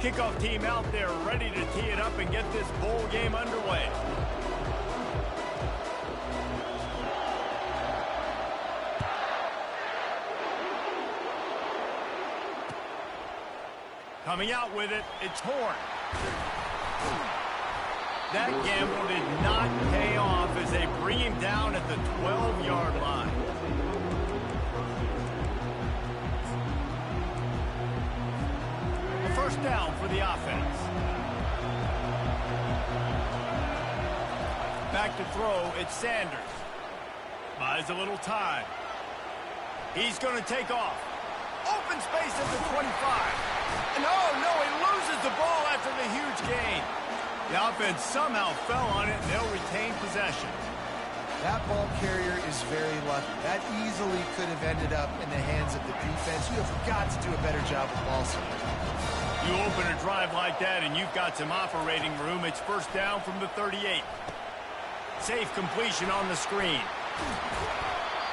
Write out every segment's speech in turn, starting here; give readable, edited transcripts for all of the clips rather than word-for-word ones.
kickoff team out there ready to tee it up and get this bowl game underway. Coming out with it, it's Horn. That gamble did not pay off as they bring him down at the 12-yard line. A first down for the offense. Back to throw, it's Sanders. Buys a little time. He's going to take off. Open space at the 25. No, he loses the ball after the huge gain. The offense somehow fell on it, and they'll retain possession. That ball carrier is very lucky. That easily could have ended up in the hands of the defense. You have got to do a better job with ball security. You open a drive like that, and you've got some operating room. It's first down from the 38. Safe completion on the screen.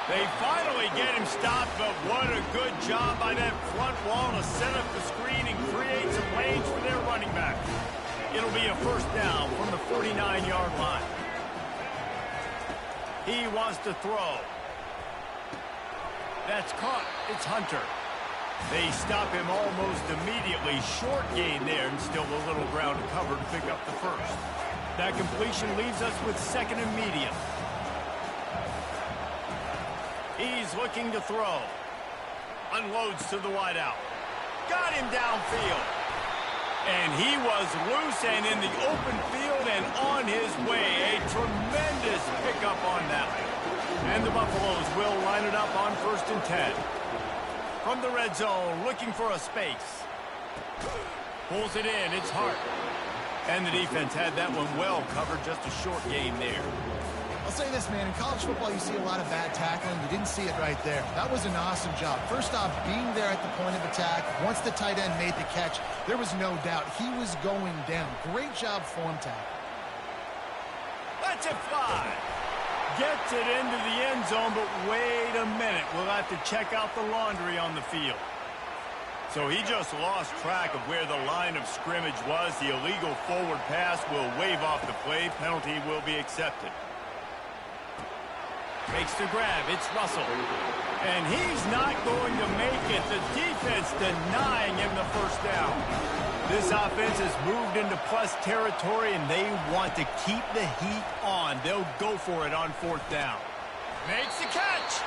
They finally get him stopped, but what a good job by that front wall to set up the screen and create some lanes for their running back. It'll be a first down from the 49-yard line. He wants to throw. That's caught. It's Hunter. They stop him almost immediately. Short gain there, and still a little ground to cover to pick up the first. That completion leaves us with second and medium. He's looking to throw. Unloads to the wideout. Got him downfield. And he was loose and in the open field and on his way. A tremendous pickup on that one. And the Buffaloes will line it up on 1st and 10. From the red zone, looking for a space. Pulls it in, it's Hart. And the defense had that one well covered, just a short gain there. I'll say this, man. In college football, you see a lot of bad tackling. You didn't see it right there. That was an awesome job. First off, being there at the point of attack. Once the tight end made the catch, there was no doubt he was going down. Great job form tackle. Let's it fly. Gets it into the end zone, but wait a minute. We'll have to check out the laundry on the field. So he just lost track of where the line of scrimmage was. The illegal forward pass will wave off the play. Penalty will be accepted. Makes the grab. It's Russell. And he's not going to make it. The defense denying him the first down. This offense has moved into plus territory, and they want to keep the heat on. They'll go for it on 4th down. Makes the catch.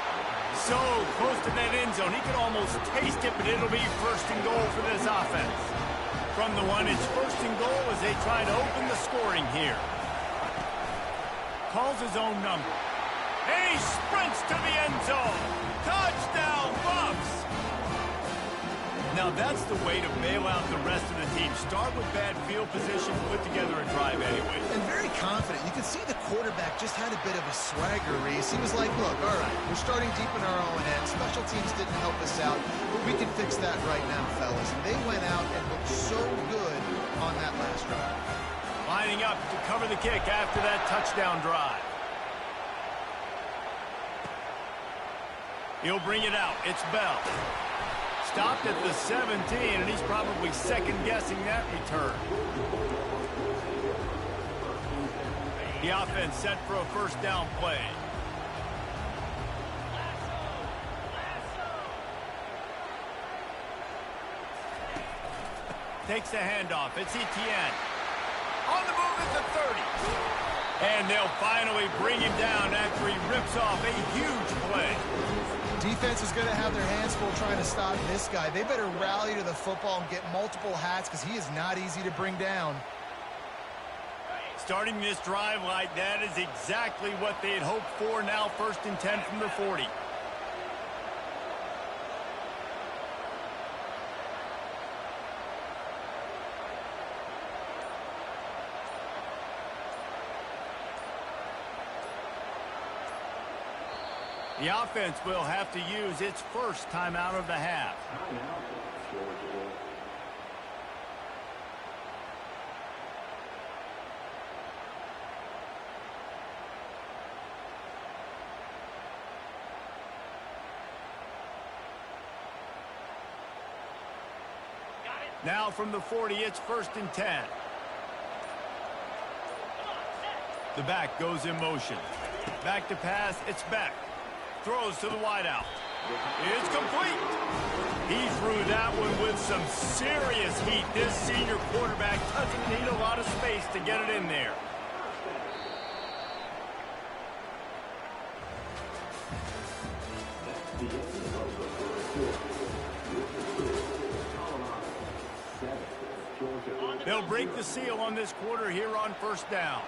So close to that end zone. He could almost taste it, but it'll be 1st and goal for this offense. From the one, it's 1st and goal as they try to open the scoring here. Calls his own number. And he sprints to the end zone. Touchdown, Buffs! Now that's the way to bail out the rest of the team. Start with bad field position, put together a drive anyway. And very confident. You could see the quarterback just had a bit of a swagger, Reese. He was like, look, all right, we're starting deep in our own end. Special teams didn't help us out, but we can fix that right now, fellas. And they went out and looked so good on that last drive. Lining up to cover the kick after that touchdown drive. He'll bring it out. It's Bell. Stopped at the 17, and he's probably second-guessing that return. The offense set for a first down play. Takes the handoff. It's Etienne. On the move at the 30. And they'll finally bring him down after he rips off a huge play. Defense is going to have their hands full trying to stop this guy. They better rally to the football and get multiple hats because he is not easy to bring down. Starting this drive like that is exactly what they had hoped for. Now 1st and 10 from the 40. The offense will have to use its first timeout of the half. Got it. Now from the 40, it's 1st and 10. The back goes in motion. Back to pass, it's Beck. Throws to the wideout. It's complete. He threw that one with some serious heat. This senior quarterback doesn't need a lot of space to get it in there. They'll break the seal on this quarter here on 1st down.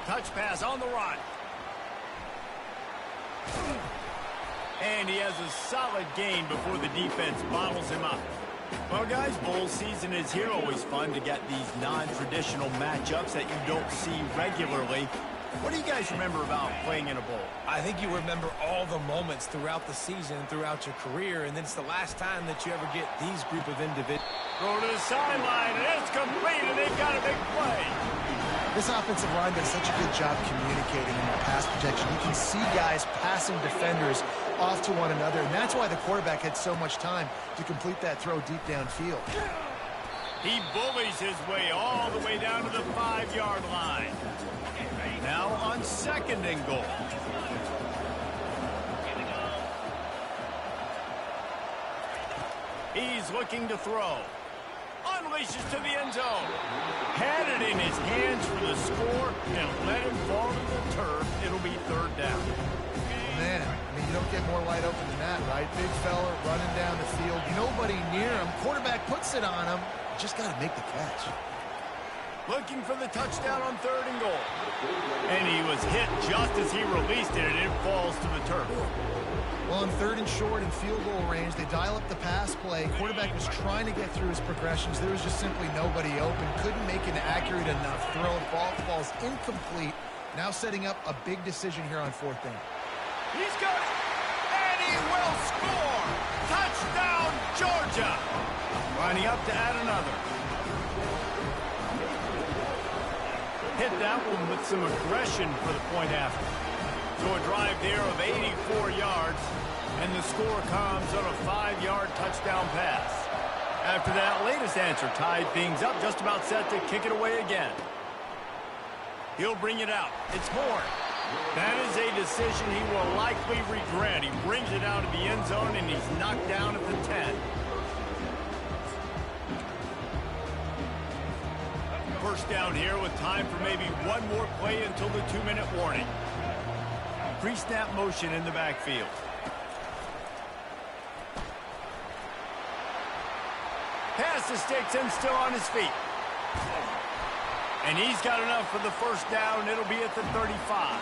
Touch pass on the run. And he has a solid gain before the defense bottles him up. Well, guys, bowl season is here. Always fun to get these non-traditional matchups that you don't see regularly. What do you guys remember about playing in a bowl? I think you remember all the moments throughout the season, throughout your career, and then it's the last time that you ever get these group of individuals. Throw to the sideline, and it's complete, and they've got a big play. This offensive line does such a good job communicating in their pass protection. You can see guys passing defenders off to one another, and that's why the quarterback had so much time to complete that throw deep downfield. He bullies his way all the way down to the 5-yard line. Now on 2nd and goal. He's looking to throw. Unleashes to the end zone. Had it in his hands for the score and let him fall to the turf. It'll be 3rd down. Oh, man, I mean, you don't get more wide open than that, right? Big fella running down the field. Nobody near him. Quarterback puts it on him. Just got to make the catch. Looking for the touchdown on 3rd and goal. And he was hit just as he released it, and it falls to the turf. Well, on 3rd and short and field goal range, they dial up the pass play. Quarterback was trying to get through his progressions. There was just simply nobody open. Couldn't make an accurate enough throw. The ball falls incomplete. Now setting up a big decision here on 4th down. He's got it, and he will score. Touchdown, Georgia. Lining up to add another. Hit that one with some aggression for the point after. So a drive there of 84 yards, and the score comes on a 5-yard touchdown pass. After that latest answer tied things up, just about set to kick it away again. He'll bring it out. It's Horn. That is a decision he will likely regret. He brings it out of the end zone, and he's knocked down at the 10. 1st down here with time for maybe one more play until the 2-minute warning. Pre-snap motion in the backfield. Pass the sticks and still on his feet. And he's got enough for the 1st down. It'll be at the 35.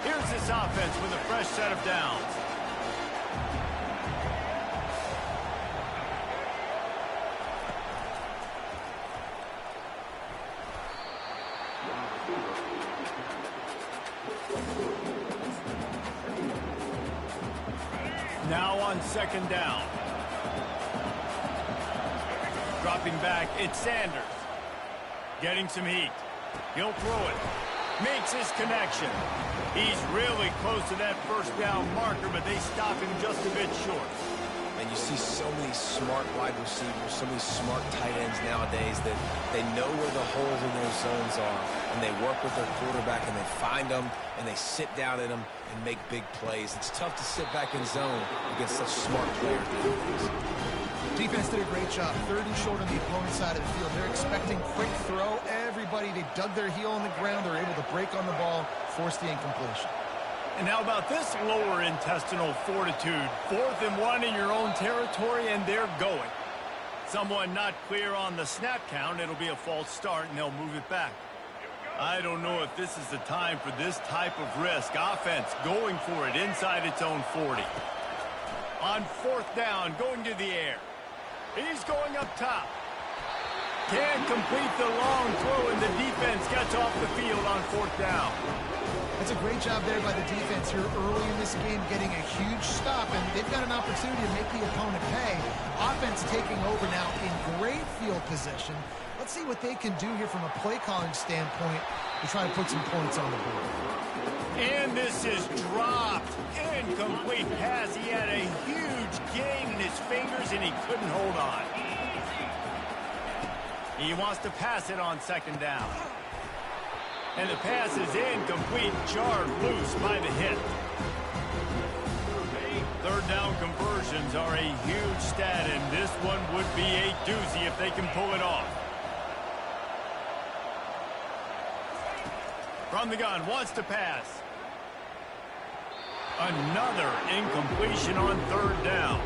Here's this offense with a fresh set of downs. Now on 2nd down. Dropping back, it's Sanders. Getting some heat. He'll throw it. Makes his connection. He's really close to that 1st down marker, but they stop him just a bit short. And you see so many smart wide receivers, so many smart tight ends nowadays that they know where the holes in their zones are, and they work with their quarterback, and they find them, and they sit down in them and make big plays. It's tough to sit back in zone against such smart players nowadays. Defense did a great job. 3rd and short on the opponent's side of the field. They're expecting quick throw. Everybody, they dug their heel on the ground. They're able to break on the ball, force the incompletion. And how about this lower intestinal fortitude? 4th and 1 in your own territory, and they're going. Someone not clear on the snap count. It'll be a false start, and they'll move it back. I don't know if this is the time for this type of risk. Offense going for it inside its own 40. On 4th down, going to the air. He's going up top. Can't complete the long throw, and the defense gets off the field on 4th down. That's a great job there by the defense here early in this game, getting a huge stop, and they've got an opportunity to make the opponent pay. Offense taking over now in great field position. Let's see what they can do here from a play calling standpoint to try to put some points on the board. And this is dropped. Incomplete pass. He had a huge gain in his fingers, and he couldn't hold on. He wants to pass it on second down. And the pass is incomplete, jarred loose by the hit. Third down conversions are a huge stat, and this one would be a doozy if they can pull it off. From the gun, wants to pass. Another incompletion on third down.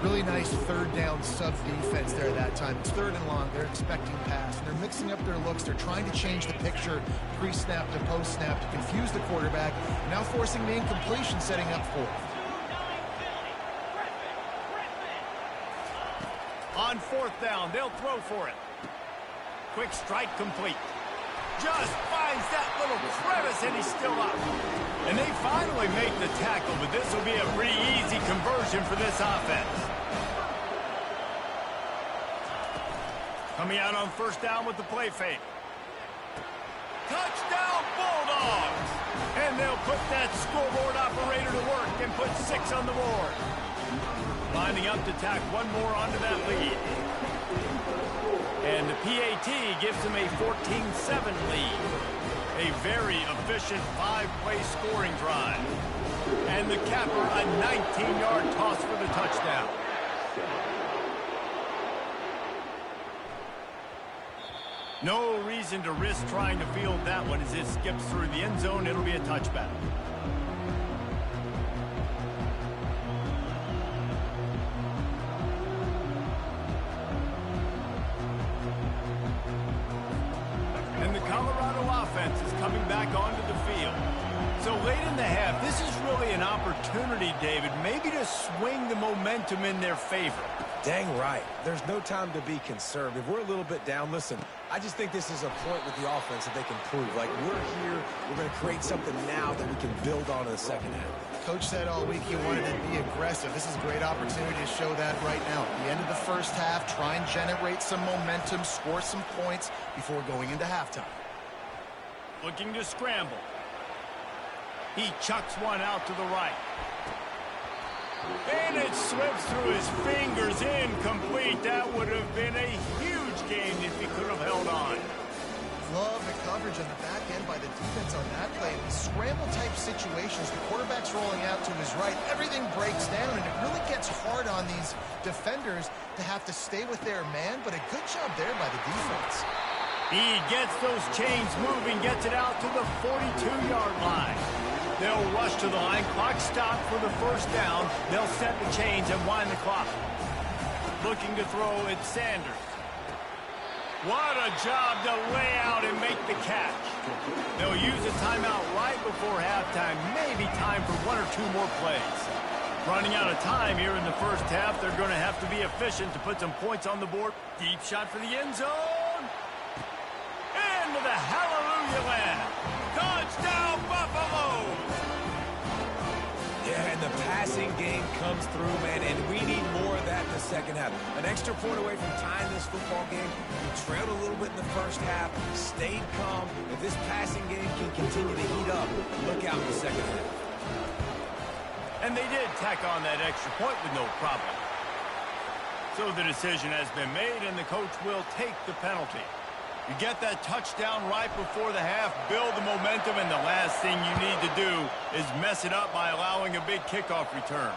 Really nice third down sub-defense there that time. It's third and long. They're expecting pass, and they're mixing up their looks. They're trying to change the picture pre-snap to post-snap to confuse the quarterback, now forcing the incompletion, setting up fourth. On fourth down, they'll throw for it. Quick strike complete. Just finds that little crevice, and he's still up. And they finally make the tackle, but this will be a pretty easy conversion for this offense. Coming out on first down with the play fake. Touchdown, Bulldogs! And they'll put that scoreboard operator to work and put 6 on the board. Lining up to tack one more onto that lead. And the PAT gives them a 14-7 lead. A very efficient 5-play scoring drive. And the capper, a 19-yard toss for the touchdown. No reason to risk trying to field that one as it skips through the end zone. It'll be a touchback. Is coming back onto the field. So late in the half, this is really an opportunity, David, maybe to swing the momentum in their favor. Dang right. There's no time to be conservative. We're a little bit down. Listen, I just think this is a point with the offense that they can prove. Like, we're here, we're going to create something now that we can build on in the second half. Coach said all week he wanted to be aggressive. This is a great opportunity to show that right now. At the end of the first half, try and generate some momentum, score some points before going into halftime. Looking to scramble. He chucks one out to the right. And it slips through his fingers, incomplete. That would have been a huge gain if he could have held on. Love the coverage on the back end by the defense on that play. In scramble-type situations, the quarterback's rolling out to his right. Everything breaks down, and it really gets hard on these defenders to have to stay with their man, but a good job there by the defense. He gets those chains moving, gets it out to the 42-yard line. They'll rush to the line. Clock stopped for the first down. They'll set the chains and wind the clock. Looking to throw, it's Sanders. What a job to lay out and make the catch. They'll use a timeout right before halftime. Maybe time for 1 or 2 more plays. Running out of time here in the first half. They're going to have to be efficient to put some points on the board. Deep shot for the end zone. To the hallelujah land. Touchdown, Buffalo! Yeah, and the passing game comes through, man, and we need more of that in the second half. An extra point away from tying this football game. We trailed a little bit in the first half, stayed calm. If this passing game can continue to heat up, look out in the second half. And they did tack on that extra point with no problem. So the decision has been made, and the coach will take the penalty. You get that touchdown right before the half, build the momentum, and the last thing you need to do is mess it up by allowing a big kickoff return.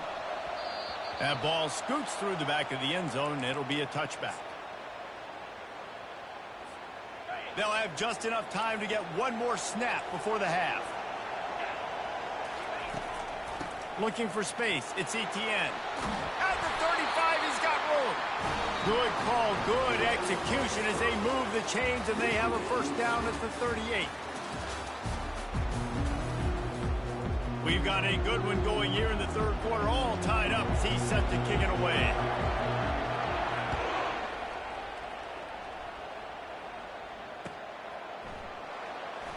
That ball scoots through the back of the end zone, and it'll be a touchback. They'll have just enough time to get one more snap before the half. Looking for space, it's Etienne. At the 35, he's got room. Good call, good execution as they move the chains, and they have a first down at the 38. We've got a good one going here in the third quarter, all tied up as he's set to kick it away.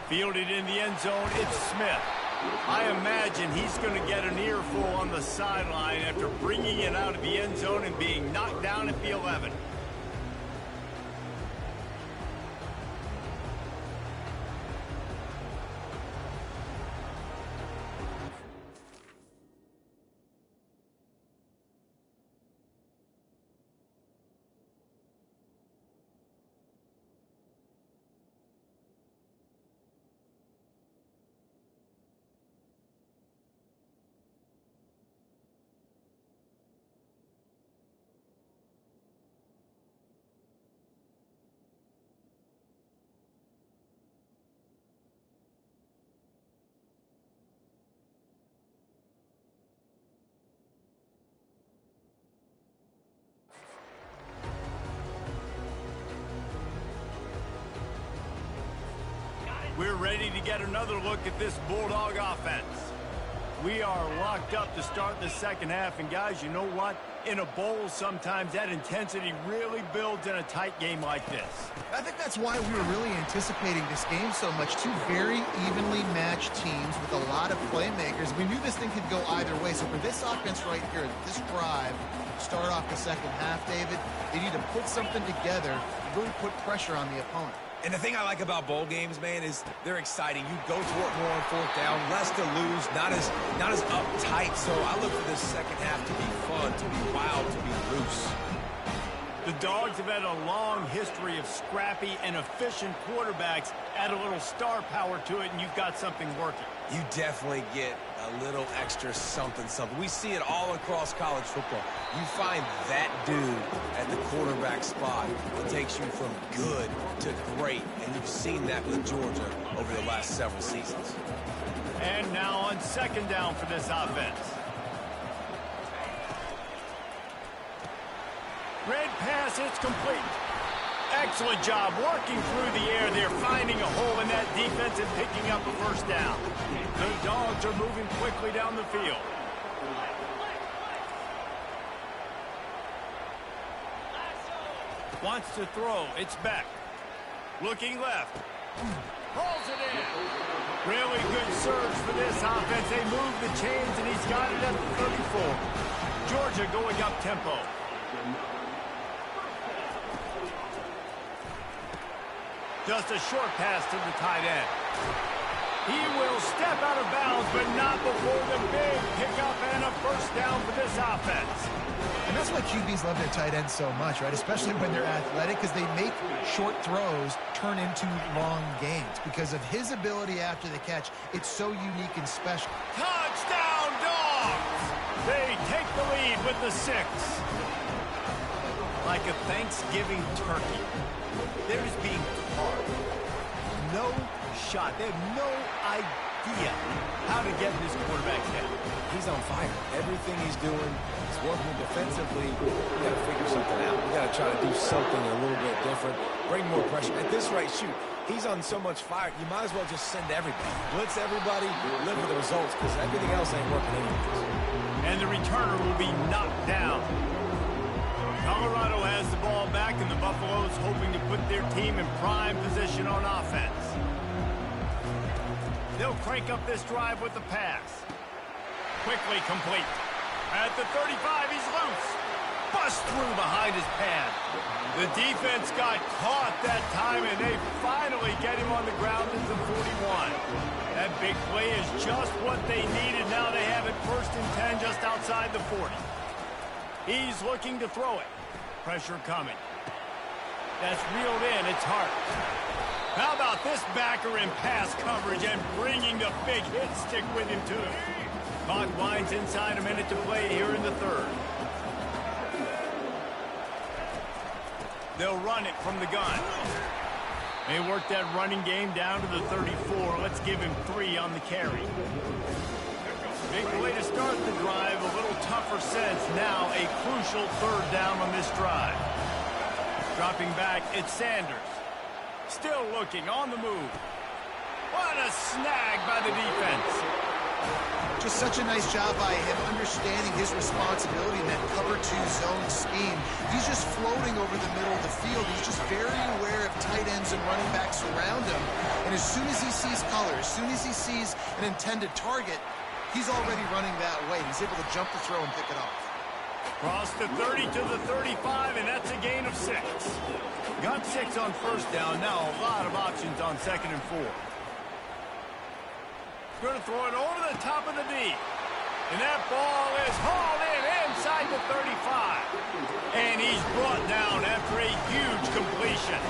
Fielded in the end zone, it's Smith. I imagine he's going to get an earful on the sideline after bringing it out of the end zone and being knocked down at the 11. ready to get another look at this Bulldog offense. We are locked up to start the second half, and guys, you know what? In a bowl, sometimes that intensity really builds in a tight game like this. I think that's why we were really anticipating this game so much. Two very evenly matched teams with a lot of playmakers. We knew this thing could go either way. So for this offense right here, this drive, start off the second half, David, they need to put something together, really put pressure on the opponent. And the thing I like about bowl games, man, is they're exciting. You go for it more on fourth down, less to lose, not as uptight. So I look for this second half to be fun, to be wild, to be loose. The Dogs have had a long history of scrappy and efficient quarterbacks. Add a little star power to it, and you've got something working. You definitely get a little extra something. We see it all across college football. You find that dude at the quarterback spot that takes you from good to great, and you've seen that with Georgia over the last several seasons. And now on second down for this offense. Red pass, it's complete. Excellent job working through the air there, finding a hole in that defense and picking up a first down. The Dogs are moving quickly down the field. Wants to throw. It's back. Looking left. Pulls it in. Really good surge for this offense. They move the chains, and he's got it at the 34. Georgia going up tempo. Just a short pass to the tight end. He will step out of bounds, but not before the big pickup and a first down for this offense. And that's why QBs love their tight ends so much, right? Especially when they're athletic, because they make short throws turn into long gains. Because of his ability after the catch, it's so unique and special. Touchdown, Dogs! They take the lead with the 6. Like a Thanksgiving turkey. They're just being carved. No shot. They have no idea how to get this quarterback down. He's on fire. Everything he's doing is working defensively. We got to figure something out. We got to try to do something a little bit different. Bring more pressure. At this rate, shoot, he's on so much fire, you might as well just send everybody. Blitz everybody, live with the results, because everything else ain't working anyways. And the returner will be knocked down. Colorado has the ball back, and the Buffaloes hoping to put their team in prime position on offense. They'll crank up this drive with the pass. Quickly complete. At the 35, he's loose. Bust through behind his pad. The defense got caught that time, and they finally get him on the ground at the 41. That big play is just what they needed. Now they have it 1st and 10 just outside the 40. He's looking to throw it. Pressure coming. That's reeled in. It's Hart. How about this backer in pass coverage and bringing the big hit stick with him, too. Clock winds inside a minute to play here in the 3rd. They'll run it from the gun. They work that running game down to the 34. Let's give him 3 on the carry. Big way to start the drive, a little tougher sense. Now a crucial 3rd down on this drive. Dropping back, it's Sanders. Still looking, on the move. What a snag by the defense. Just such a nice job by him understanding his responsibility in that cover 2 zone scheme. He's just floating over the middle of the field. He's just very aware of tight ends and running backs around him. And as soon as he sees color, as soon as he sees an intended target, he's already running that way. He's able to jump the throw and pick it off. Cross the 30 to the 35, and that's a gain of 6. Got 6 on 1st down. Now a lot of options on 2nd and 4. Going to throw it over the top of the D. And that ball is hauled in inside the 35. And he's brought down after a huge completion.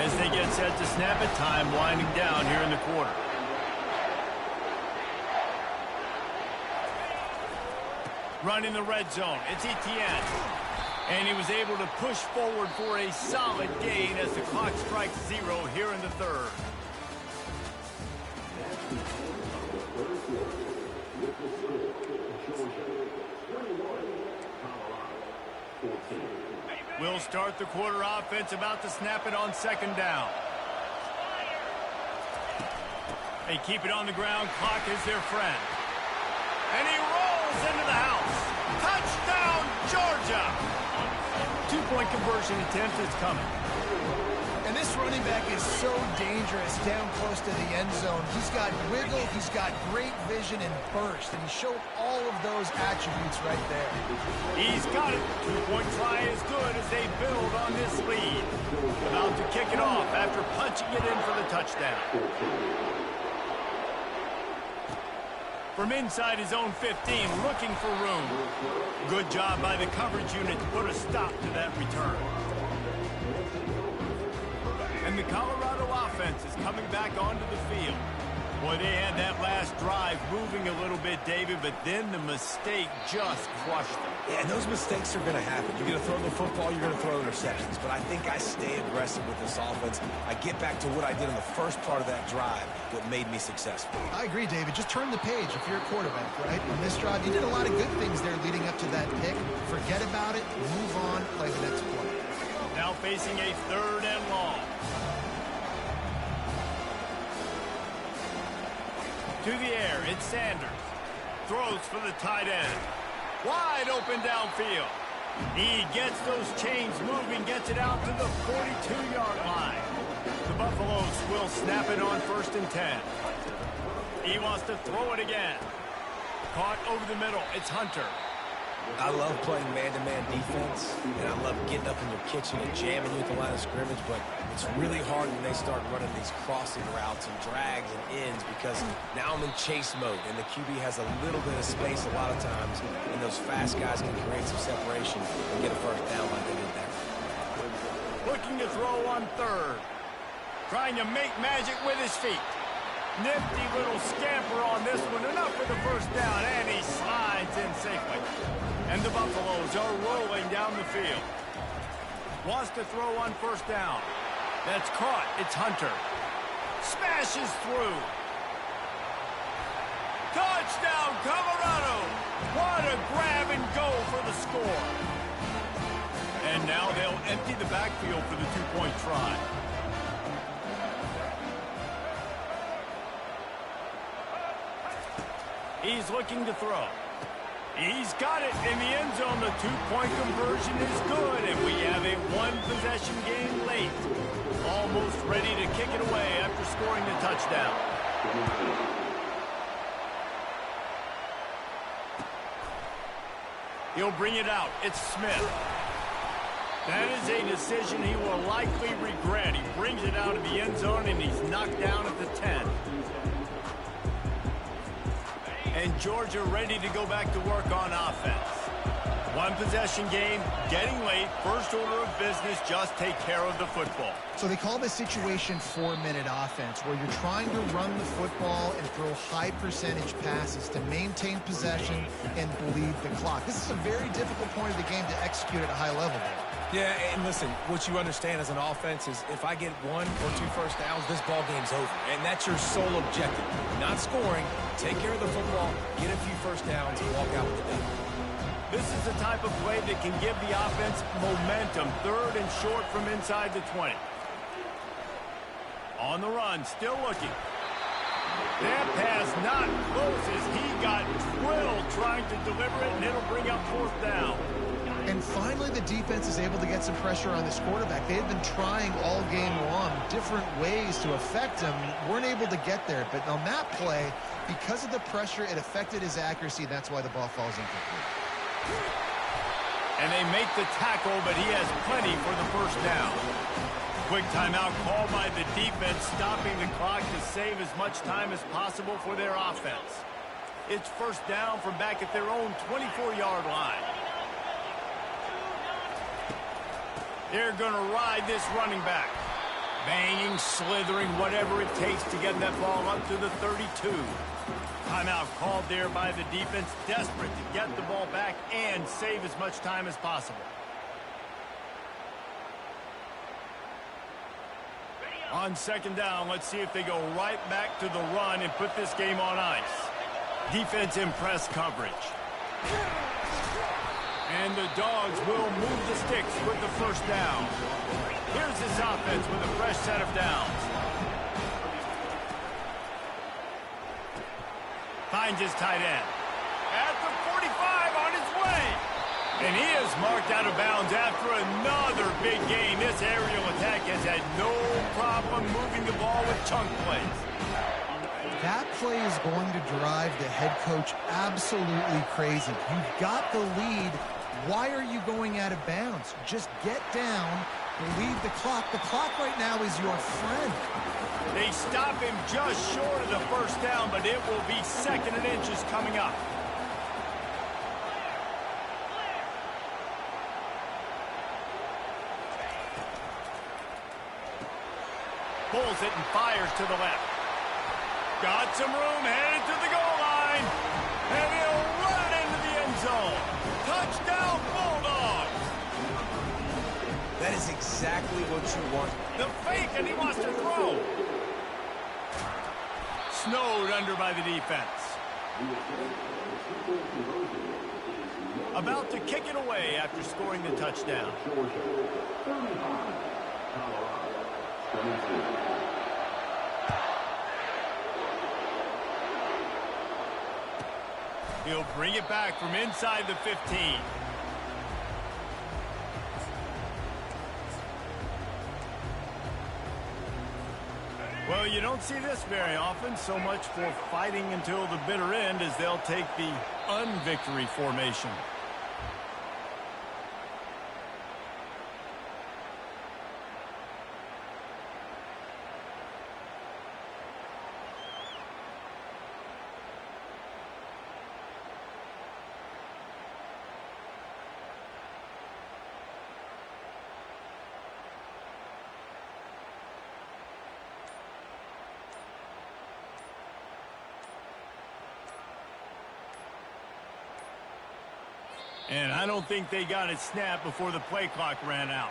As they get set to snap it, time winding down here in the quarter. Running the red zone. It's Etienne. And he was able to push forward for a solid gain as the clock strikes 0 here in the 3rd. We'll start the quarter offense, about to snap it on 2nd down. They keep it on the ground. Clock is their friend. And he rolls into the house. Touchdown, Georgia! Two-point conversion attempt is coming. And this running back is so dangerous down close to the end zone. He's got wiggle, he's got great vision and burst, and he showed all of those attributes right there. He's got it. Two-point try is good as they build on this lead. About to kick it off after punching it in for the touchdown. From inside his own 15, looking for room. Good job by the coverage unit to put a stop to that return. And the Colorado offense is coming back onto the field. Boy, they had that last drive moving a little bit, David, but then the mistake just crushed them. Yeah, and those mistakes are going to happen. You're going to throw the football, you're going to throw interceptions. But I think I stay aggressive with this offense. I get back to what I did in the first part of that drive, what made me successful. I agree, David. Just turn the page if you're a quarterback, right? On this drive, you did a lot of good things there leading up to that pick. Forget about it, move on, play the next play. Now facing a 3rd and long. To the air, it's Sanders. Throws for the tight end. Wide open downfield. He gets those chains moving, gets it out to the 42-yard line. The Buffaloes will snap it on 1st and 10. He wants to throw it again. Caught over the middle. It's Hunter. I love playing man-to-man defense, and I love getting up in your kitchen and jamming you at the line of scrimmage, but it's really hard when they start running these crossing routes and drags and ends because now I'm in chase mode, and the QB has a little bit of space a lot of times, and those fast guys can create some separation and get a first down like they did there. Looking to throw on 3rd. Trying to make magic with his feet. Nifty little scamper on this one. Enough for the first down, and he slides in safely. And the Buffaloes are rolling down the field. Wants to throw on 1st down. That's caught. It's Hunter. Smashes through. Touchdown, Colorado! What a grab and go for the score. And now they'll empty the backfield for the 2-point try. He's looking to throw. He's got it in the end zone. The 2-point conversion is good, and we have a 1-possession game late. Almost ready to kick it away after scoring the touchdown. He'll bring it out. It's Smith. That is a decision he will likely regret. He brings it out of the end zone, and he's knocked down at the 10. And Georgia ready to go back to work on offense. 1-possession game, getting late, first order of business, just take care of the football. So they call this situation 4-minute offense, where you're trying to run the football and throw high-percentage passes to maintain possession and bleed the clock. This is a very difficult point of the game to execute at a high level there. Yeah, and listen, what you understand as an offense is if I get 1 or 2 first downs, this ball game's over. And that's your sole objective. Not scoring, take care of the football, get a few first downs, and walk out with the day. This is the type of play that can give the offense momentum. 3rd and short from inside the 20. On the run, still looking. That pass not close as he got drilled trying to deliver it, and it'll bring up 4th down. And finally, the defense is able to get some pressure on this quarterback. They had been trying all game long different ways to affect him. Weren't able to get there. But on that play, because of the pressure, it affected his accuracy. That's why the ball falls incomplete. And they make the tackle, but he has plenty for the first down. Quick timeout called by the defense, stopping the clock to save as much time as possible for their offense. It's first down from back at their own 24-yard line. They're going to ride this running back. Banging, slithering, whatever it takes to get that ball up to the 32. Timeout called there by the defense, desperate to get the ball back and save as much time as possible. On 2nd down, let's see if they go right back to the run and put this game on ice. Defense in press coverage. And the Dogs will move the sticks with the first down. Here's this offense with a fresh set of downs. finds his tight end. At the 45 on his way. And he is marked out of bounds after another big gain. This aerial attack has had no problem moving the ball with chunk plays. That play is going to drive the head coach absolutely crazy. You've got the lead. Why are you going out of bounds? Just get down, lead the clock. The clock right now is your friend. They stop him just short of the first down, but it will be 2nd and inches coming up. Pulls it and fires to the left. Got some room, headed to the goal line. And he'll run it into the end zone. Touchdown, Bulldogs. That is exactly what you want. The fake, and he wants to throw. Snowed under by the defense. About to kick it away after scoring the touchdown. He'll bring it back from inside the 15. Well, you don't see this very often. So much for fighting until the bitter end as they'll take the unvictory formation. And I don't think they got it snapped before the play clock ran out.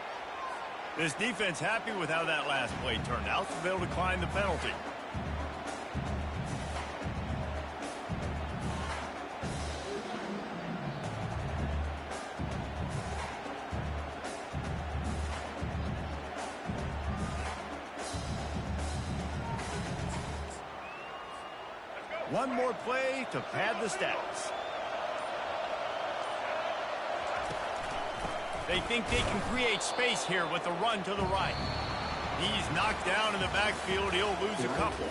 This defense happy with how that last play turned out, so they'll decline the penalty. One more play to pad the stats. They think they can create space here with a run to the right. He's knocked down in the backfield. He'll lose a couple.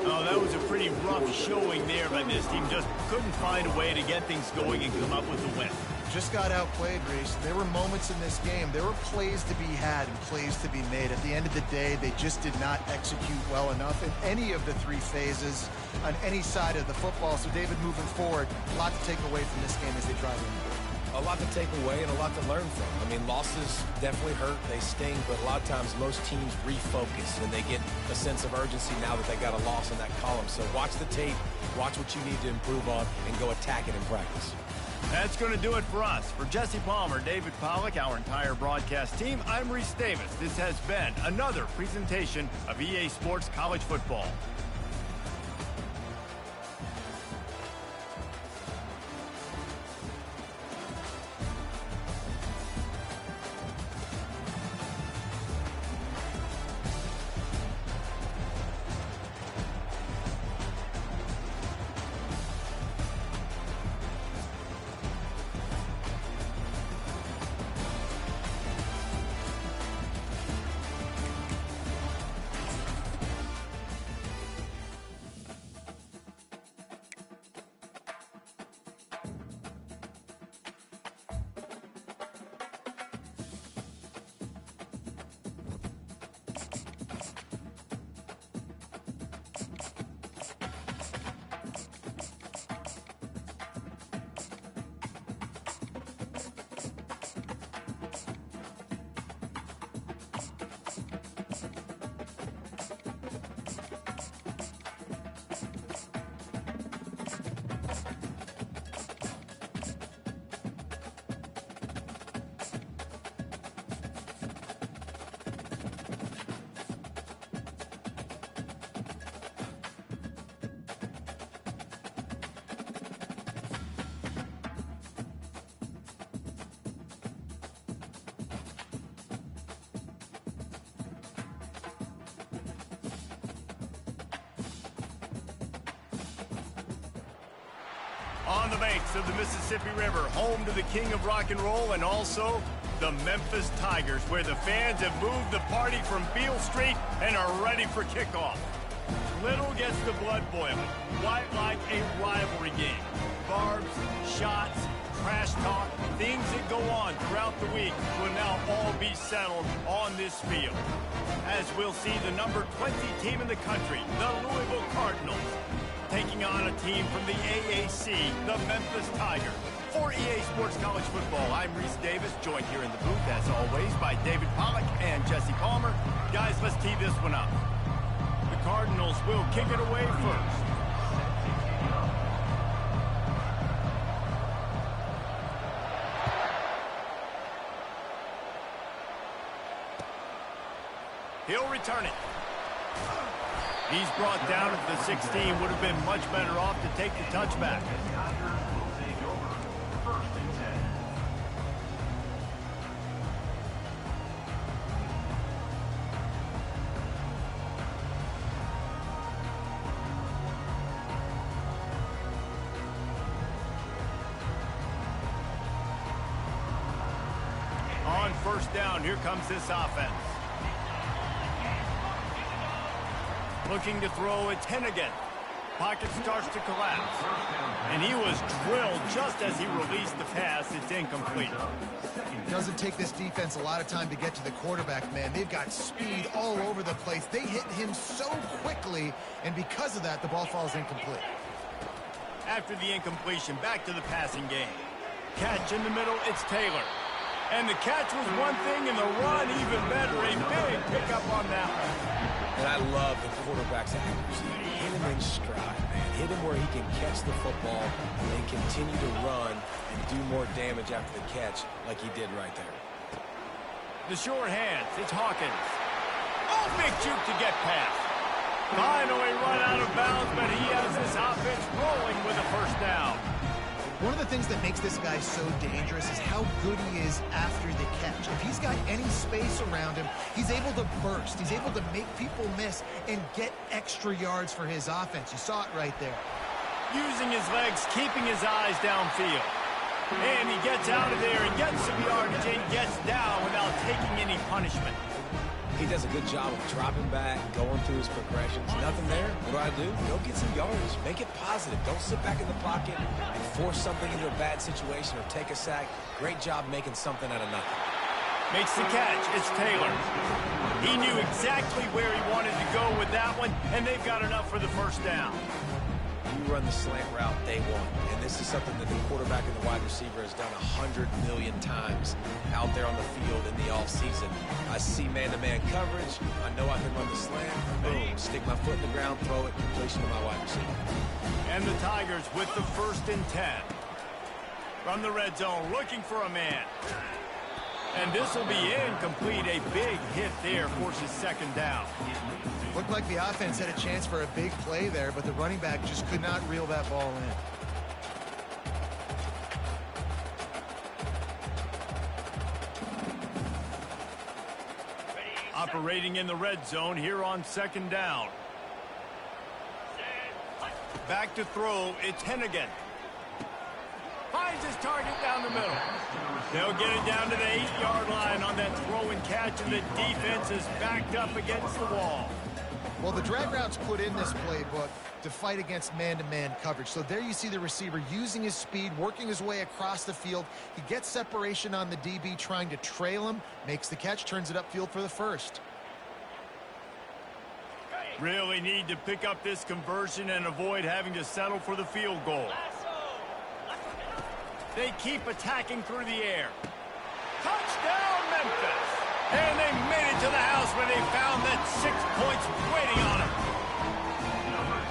Oh, that was a pretty rough showing there by this team. Just couldn't find a way to get things going and come up with the win. Just got outplayed, Reese. There were moments in this game. There were plays to be had and plays to be made. At the end of the day, they just did not execute well enough in any of the three phases on any side of the football. So, David, moving forward, a lot to take away from this game as they drive in. A lot to take away and a lot to learn from. I mean, losses definitely hurt. They sting, but a lot of times most teams refocus and they get a sense of urgency now that they got a loss in that column. So watch the tape, watch what you need to improve on, and go attack it in practice. That's going to do it for us. For Jesse Palmer, David Pollack, our entire broadcast team, I'm Reese Davis. This has been another presentation of EA Sports College Football. On the banks of the Mississippi River, home to the king of rock and roll and also the Memphis Tigers, where the fans have moved the party from Beale Street and are ready for kickoff. Little gets the blood boiling, quite like a rivalry game. Barbs, shots, trash talk, things that go on throughout the week will now all be settled on this field. As we'll see the number 20 team in the country, the Louisville Cardinals, taking on a team from the AAC, the Memphis Tigers. For EA Sports College Football, I'm Reese Davis, joined here in the booth, as always, by David Pollack and Jesse Palmer. Guys, let's tee this one up. The Cardinals will kick it away first. He'll return it. He's brought down at the 16. Would have been much better off to take the touchback. On first down, here comes this offense. Looking to throw, it's Hennigan. Pocket starts to collapse. And he was drilled just as he released the pass. It's incomplete. It doesn't take this defense a lot of time to get to the quarterback, man. They've got speed all over the place. They hit him so quickly, and because of that, the ball falls incomplete. After the incompletion, back to the passing game. Catch in the middle, it's Taylor. And the catch was one thing, and the run even better. A big pickup on that one. And I love the quarterback's accuracy. Hit him in stride, man. Hit him where he can catch the football and continue to run and do more damage after the catch like he did right there. The short hands, it's Hawkins. Oh, big juke to get past. Finally run out of bounds, but he has this offense rolling with a first down. One of the things that makes this guy so dangerous is how good he is after the catch. If he's got any space around him, he's able to burst. He's able to make people miss and get extra yards for his offense. You saw it right there. Using his legs, keeping his eyes downfield. And he gets out of there and gets some yardage and gets down without taking any punishment. He does a good job of dropping back, going through his progressions. Nothing there. What do? Go get some yardage. Make it positive. Don't sit back in the pocket and force something into a bad situation or take a sack. Great job making something out of nothing. Makes the catch. It's Taylor. He knew exactly where he wanted to go with that one, and they've got enough for the first down. You run the slant route day one, and this is something that the quarterback and the wide receiver has done 100 million times out there on the field in the offseason. I see man-to-man coverage. I know I can run the slant. Boom. Stick my foot in the ground, throw it, completion to my wide receiver. And the Tigers with the 1st and 10. From the red zone, looking for a man. And this will be incomplete. A big hit there forces 2nd down. Looked like the offense had a chance for a big play there, but the running back just could not reel that ball in. Operating in the red zone here on 2nd down. Back to throw, it's Hennigan. Finds his target down the middle. They'll get it down to the 8-yard line on that throw and catch, and the defense is backed up against the wall. Well, the drag route's put in this playbook to fight against man-to-man coverage. So there you see the receiver using his speed, working his way across the field. He gets separation on the DB, trying to trail him, makes the catch, turns it upfield for the 1st. Really need to pick up this conversion and avoid having to settle for the field goal. They keep attacking through the air. Touchdown, Memphis! And they made it to the house where they found that 6 points waiting on them.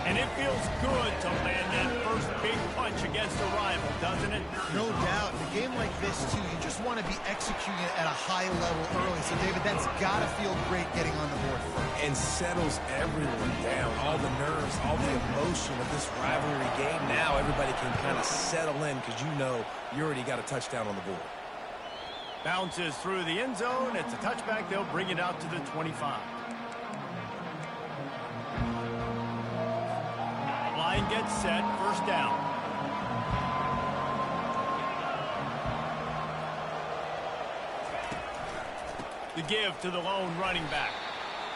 And it feels good to land that first big punch against a rival, doesn't it? No doubt. In a game like this, too, you just want to be executing it at a high level early. So, David, that's got to feel great getting on the board first. And settles everyone down. All the nerves, all the emotion of this rivalry game. Now everybody can kind of settle in because you know you already got a touchdown on the board. Bounces through the end zone. It's a touchback. They'll bring it out to the 25. Line gets set. 1st down. The give to the lone running back.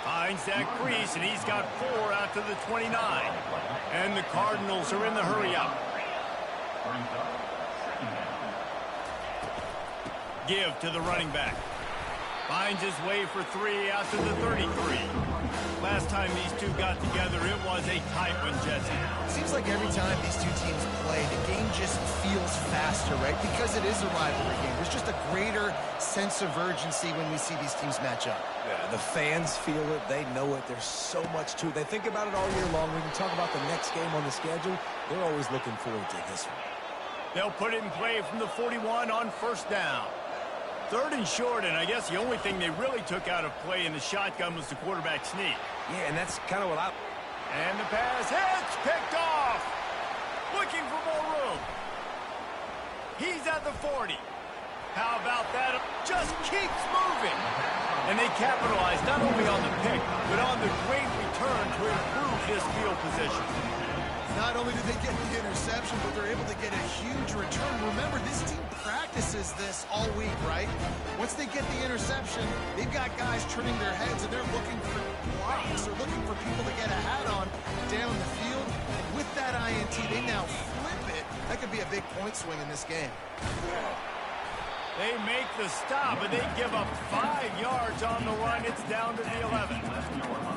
Finds that crease, and he's got 4 out to the 29. And the Cardinals are in the hurry-up. Give to the running back. Finds his way for 3 out to the 33. Last time these two got together, it was a tight one, Jesse. Seems like every time these two teams play, the game just feels faster, right? Because it is a rivalry game. There's just a greater sense of urgency when we see these teams match up. Yeah, the fans feel it. They know it. There's so much to it. They think about it all year long. We can talk about the next game on the schedule. They're always looking forward to this one. They'll put it in play from the 41 on first down. 3rd and short, and I guess the only thing they really took out of play in the shotgun was the quarterback sneak. Yeah, and that's kind of what I... And the pass hits, picked off. Looking for more room. He's at the 40. How about that? Just keeps moving. And they capitalize not only on the pick, but on the great return to improve this field position. Not only did they get the interception, but they're able to get a huge return. Remember, this team practices this all week, right? Once they get the interception, they've got guys turning their heads, and they're looking for blocks. They're looking for people to get a hat on down the field. And with that INT, they now flip it. That could be a big point swing in this game. They make the stop, but they give up 5 yards on the run. It's down to the 11.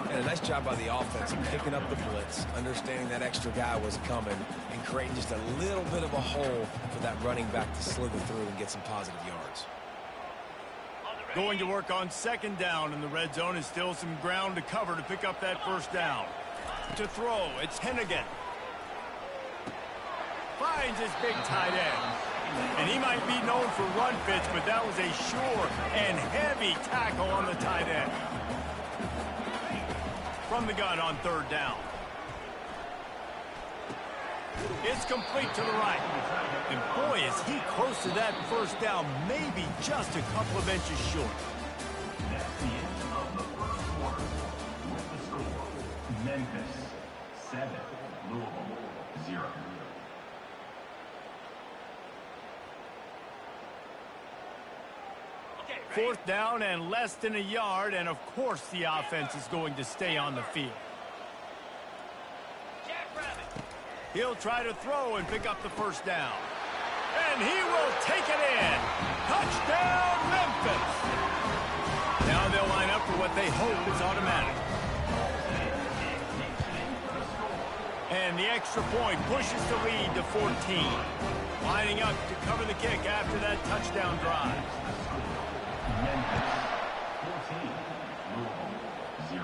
And a nice job by the offense of picking up the blitz, understanding that extra guy was coming, and creating just a little bit of a hole for that running back to slither through and get some positive yards. Going to work on 2nd down, and the red zone is still some ground to cover to pick up that 1st down. To throw, it's Hennigan. Finds his big tight end. And he might be known for run fits, but that was a sure and heavy tackle on the tight end. From the gun on 3rd down. It's complete to the right. And boy, is he close to that 1st down, maybe just a couple of inches short. That's the end of the 1st quarter with the score. Memphis 7, Louisville 0. 4th down and less than a yard, and of course the offense is going to stay on the field. He'll try to throw and pick up the 1st down. And he will take it in. Touchdown, Memphis! Now they'll line up for what they hope is automatic. And the extra point pushes the lead to 14. Lining up to cover the kick after that touchdown drive. Memphis 14, Louisville 0.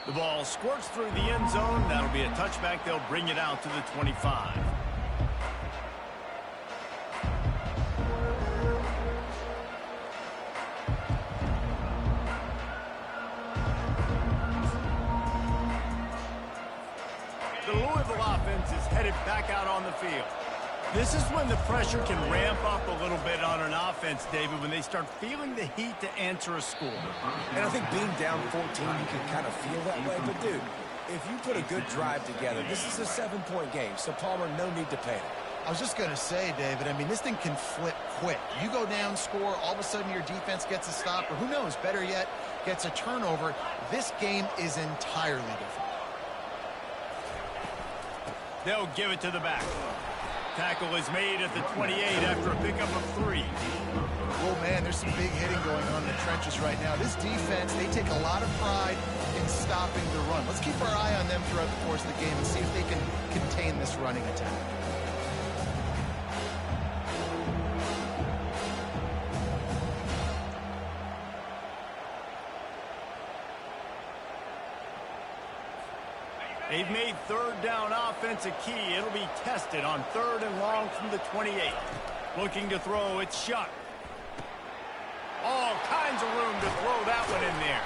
The ball squirts through the end zone. That'll be a touchback. They'll bring it out to the 25. The Louisville offense is headed back out on the field. This is when the pressure can ramp up a little bit on an offense, David, when they start feeling the heat to answer a score. And I think being down 14, you can kind of feel that way. But, dude, if you put a good drive together, this is a 7-point game. So, Palmer, no need to panic. I was just going to say, David, I mean, this thing can flip quick. You go down, score, all of a sudden your defense gets a stop, or who knows, better yet, gets a turnover. This game is entirely different. They'll give it to the back. Tackle is made at the 28 after a pickup of 3. Oh, man, there's some big hitting going on in the trenches right now. This defense, they take a lot of pride in stopping the run. Let's keep our eye on them throughout the course of the game and see if they can contain this running attack. They've made 3rd down offense a key. It'll be tested on 3rd and long from the 28. Looking to throw, it's Shuck. All kinds of room to throw that one in there.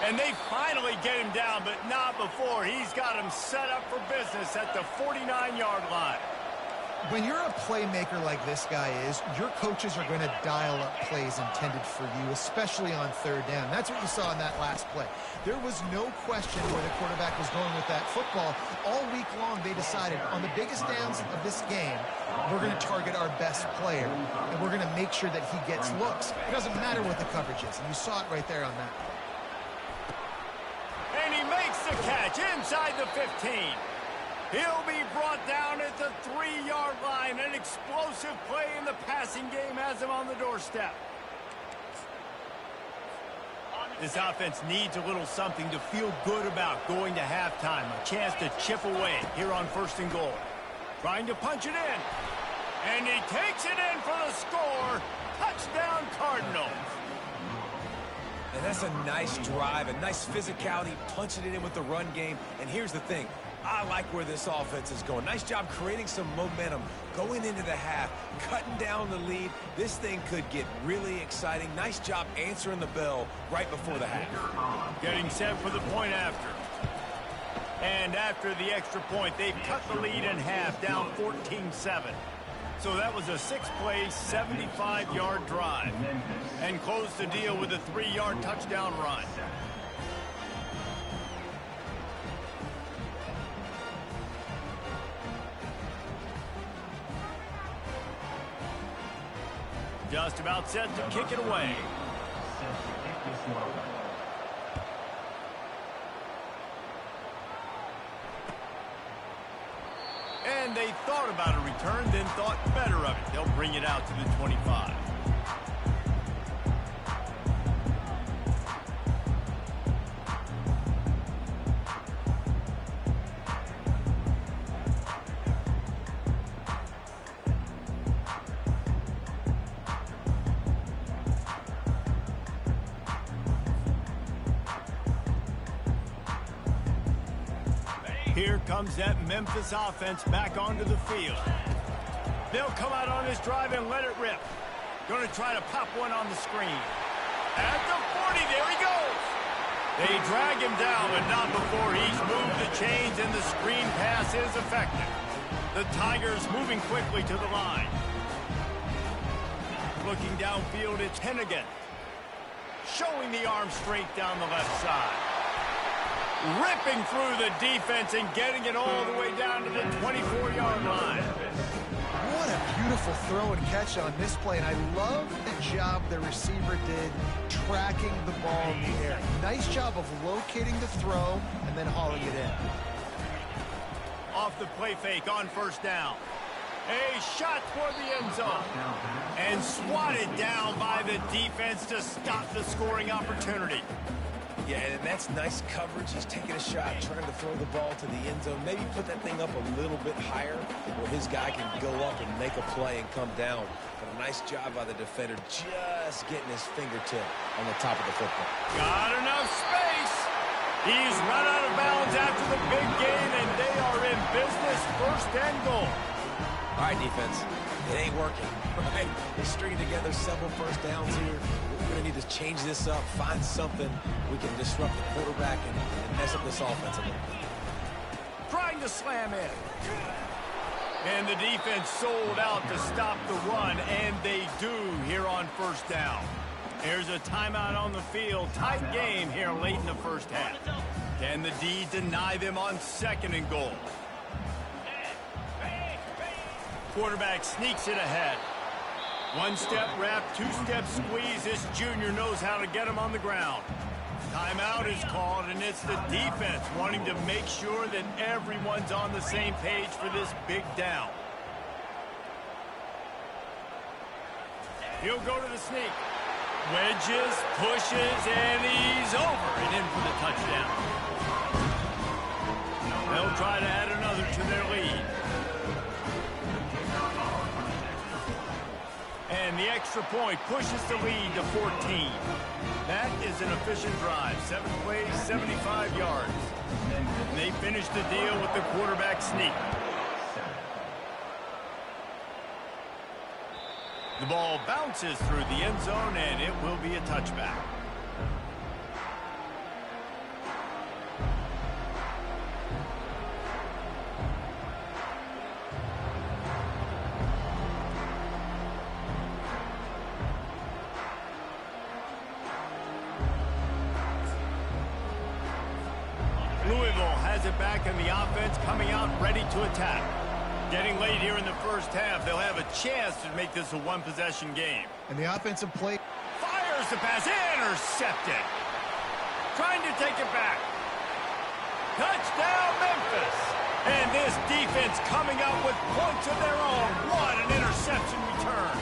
And they finally get him down, but not before. He's got him set up for business at the 49-yard line. When you're a playmaker like this guy is, your coaches are going to dial up plays intended for you, especially on third down. That's what you saw in that last play. There was no question where the quarterback was going with that football. All week long, they decided on the biggest downs of this game, we're going to target our best player, and we're going to make sure that he gets looks. It doesn't matter what the coverage is, and you saw it right there on that. And he makes the catch inside the 15. He'll be brought down at the 3-yard line. An explosive play in the passing game has him on the doorstep. This offense needs a little something to feel good about going to halftime. A chance to chip away here on 1st and goal. Trying to punch it in. And he takes it in for the score. Touchdown, Cardinals. And that's a nice drive, a nice physicality, punching it in with the run game. And here's the thing. I like where this offense is going. Nice job creating some momentum, going into the half, cutting down the lead. This thing could get really exciting. Nice job answering the bell right before the half. Getting set for the point after. And after the extra point, they've cut the lead in half, down 14-7. So that was a 6-play, 75-yard drive. And closed the deal with a 3-yard touchdown run. Just about set to kick it away. And they thought about a return, then thought better of it. They'll bring it out to the 25. Here comes that Memphis offense back onto the field. They'll come out on this drive and let it rip. Going to try to pop one on the screen. At the 40, there he goes. They drag him down, but not before he's moved the chains and the screen pass is effective. The Tigers moving quickly to the line. Looking downfield, it's Hennigan. Showing the arm strength down the left side. Ripping through the defense and getting it all the way down to the 24-yard line. What a beautiful throw and catch on this play, and I love the job the receiver did tracking the ball in the air. Nice job of locating the throw and then hauling it in. Off the play fake on 1st down. A shot toward the end zone. And swatted down by the defense to stop the scoring opportunity. Yeah, and that's nice coverage. He's taking a shot, trying to throw the ball to the end zone. Maybe put that thing up a little bit higher where his guy can go up and make a play and come down. But a nice job by the defender just getting his fingertip on the top of the football. Got enough space. He's run out of bounds after the big gain, and they are in business. 1st and goal. All right, defense. It ain't working, right? They're stringing together several 1st downs here. We're going to need to change this up, find something we can disrupt the quarterback and mess up this offense a little bit. Trying to slam in. And the defense sold out to stop the run, and they do here on 1st down. Here's a timeout on the field. Tight game here late in the 1st half. Can the D deny them on 2nd and goal? Quarterback sneaks it ahead. 1-step wrap, 2-step squeeze. This junior knows how to get him on the ground. Timeout is called, and it's the defense wanting to make sure that everyone's on the same page for this big down. He'll go to the sneak. Wedges, pushes, and he's over and in for the touchdown. They'll try to add another to their lead. And the extra point pushes the lead to 14. That is an efficient drive. 7 plays, 75 yards. And they finish the deal with the quarterback sneak. The ball bounces through the end zone, and it will be a touchback. has it back, and the offense coming out ready to attack. Getting late here in the first half, they'll have a chance to make this a one-possession game. And the offensive play. Fires the pass, intercepted. Trying to take it back. Touchdown, Memphis. And this defense coming out with points of their own. What an interception return.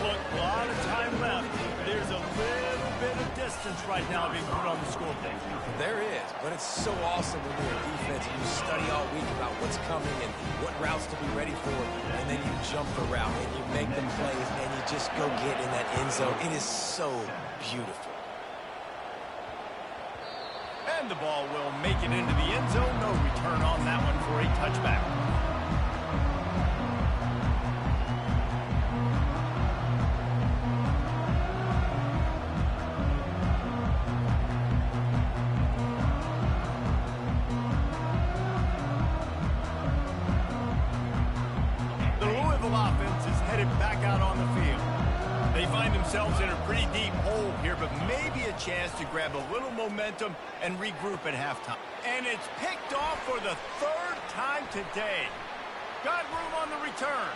Look, a lot of time left. There's a little bit of distance right now being put on the scoreboard. There is, but it's so awesome when you're a defense and you study all week about what's coming and what routes to be ready for, and then you jump the route and you make the plays and you just go get in that end zone. It is so beautiful. And the ball will make it into the end zone. No return on that one for a touchback. The Louisville offense is headed back out on the field. They find themselves in a pretty deep hole here, but maybe a chance to grab a little momentum and regroup at halftime. And it's picked off for the third time today. Got room on the return.